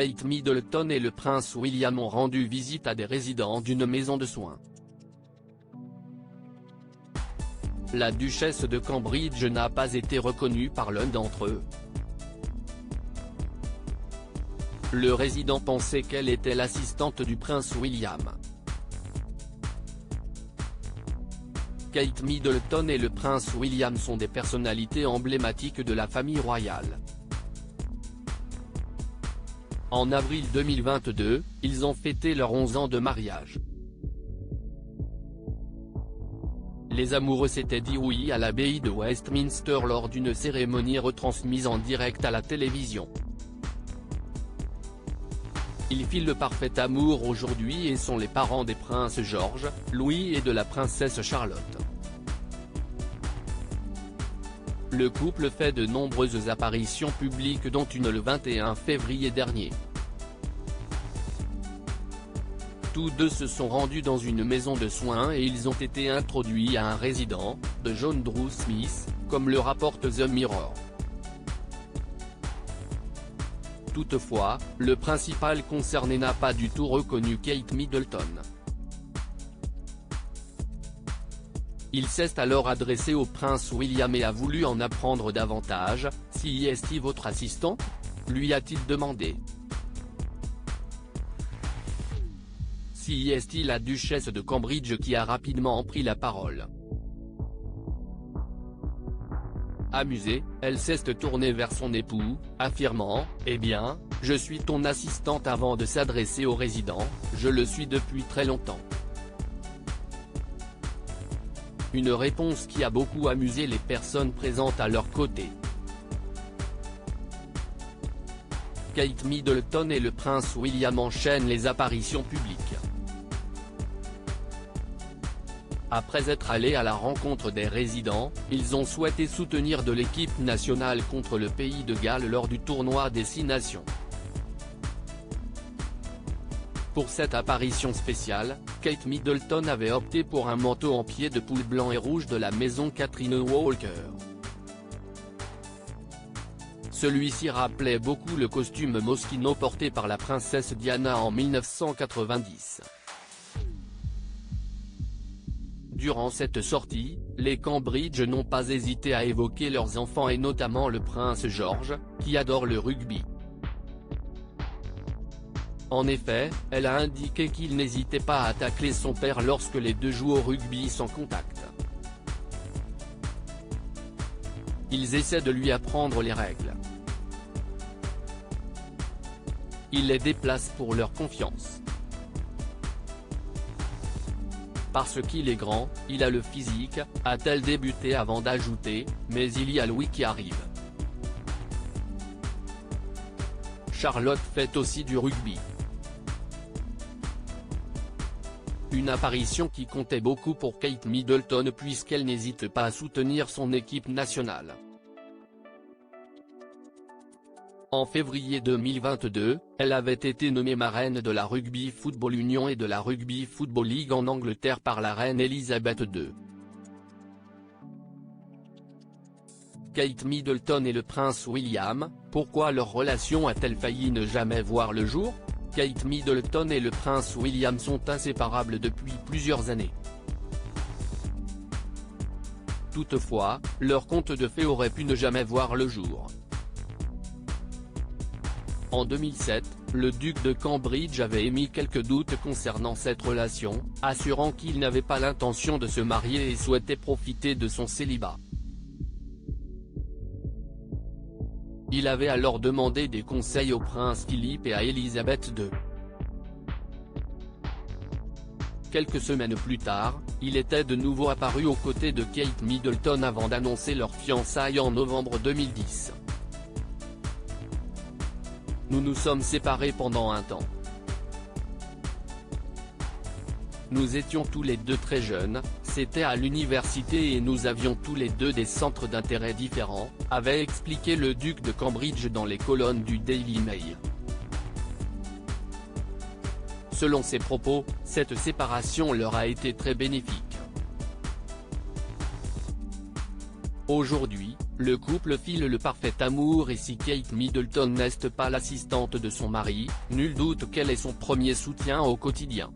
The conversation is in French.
Kate Middleton et le prince William ont rendu visite à des résidents d'une maison de soins. La duchesse de Cambridge n'a pas été reconnue par l'un d'entre eux. Le résident pensait qu'elle était l'assistante du prince William. Kate Middleton et le prince William sont des personnalités emblématiques de la famille royale. En avril 2022, ils ont fêté leurs 11 ans de mariage. Les amoureux s'étaient dit oui à l'abbaye de Westminster lors d'une cérémonie retransmise en direct à la télévision. Ils filent le parfait amour aujourd'hui et sont les parents des princes George, Louis et de la princesse Charlotte. Le couple fait de nombreuses apparitions publiques dont une le 21 février dernier. Tous deux se sont rendus dans une maison de soins et ils ont été introduits à un résident, de John Drew Smith, comme le rapporte The Mirror. Toutefois, le principal concerné n'a pas du tout reconnu Kate Middleton. Il s'est alors adressé au prince William et a voulu en apprendre davantage. « Si est-il votre assistant ?» lui a-t-il demandé. Si est-il la duchesse de Cambridge qui a rapidement pris la parole. Amusée, elle s'est tournée vers son époux, affirmant « Eh bien, je suis ton assistante » avant de s'adresser au résident, « Je le suis depuis très longtemps ». Une réponse qui a beaucoup amusé les personnes présentes à leur côté. Kate Middleton et le prince William enchaînent les apparitions publiques. Après être allés à la rencontre des résidents, ils ont souhaité soutenir de l'équipe nationale contre le pays de Galles lors du tournoi des 6 nations. Pour cette apparition spéciale, Kate Middleton avait opté pour un manteau en pied de poule blanc et rouge de la maison Catherine Walker. Celui-ci rappelait beaucoup le costume Moschino porté par la princesse Diana en 1990. Durant cette sortie, les Cambridge n'ont pas hésité à évoquer leurs enfants et notamment le prince George, qui adore le rugby. En effet, elle a indiqué qu'il n'hésitait pas à tacler son père lorsque les deux jouent au rugby sans contact. Ils essaient de lui apprendre les règles. Il les déplace pour leur confiance. Parce qu'il est grand, il a le physique, a-t-elle débuté avant d'ajouter, mais il y a Louis qui arrive. Charlotte fait aussi du rugby. Une apparition qui comptait beaucoup pour Kate Middleton puisqu'elle n'hésite pas à soutenir son équipe nationale. En février 2022, elle avait été nommée marraine de la Rugby Football Union et de la Rugby Football League en Angleterre par la reine Elisabeth II. Kate Middleton et le prince William, pourquoi leur relation a-t-elle failli ne jamais voir le jour ? Kate Middleton et le prince William sont inséparables depuis plusieurs années. Toutefois, leur conte de fées aurait pu ne jamais voir le jour. En 2007, le duc de Cambridge avait émis quelques doutes concernant cette relation, assurant qu'il n'avait pas l'intention de se marier et souhaitait profiter de son célibat. Il avait alors demandé des conseils au prince Philippe et à Elisabeth II. Quelques semaines plus tard, il était de nouveau apparu aux côtés de Kate Middleton avant d'annoncer leur fiançailles en novembre 2010. Nous nous sommes séparés pendant un temps. Nous étions tous les deux très jeunes, c'était à l'université et nous avions tous les deux des centres d'intérêt différents, avait expliqué le duc de Cambridge dans les colonnes du Daily Mail. Selon ses propos, cette séparation leur a été très bénéfique. Aujourd'hui, Le couple file le parfait amour et si Kate Middleton n'est pas l'assistante de son mari, nul doute qu'elle est son premier soutien au quotidien.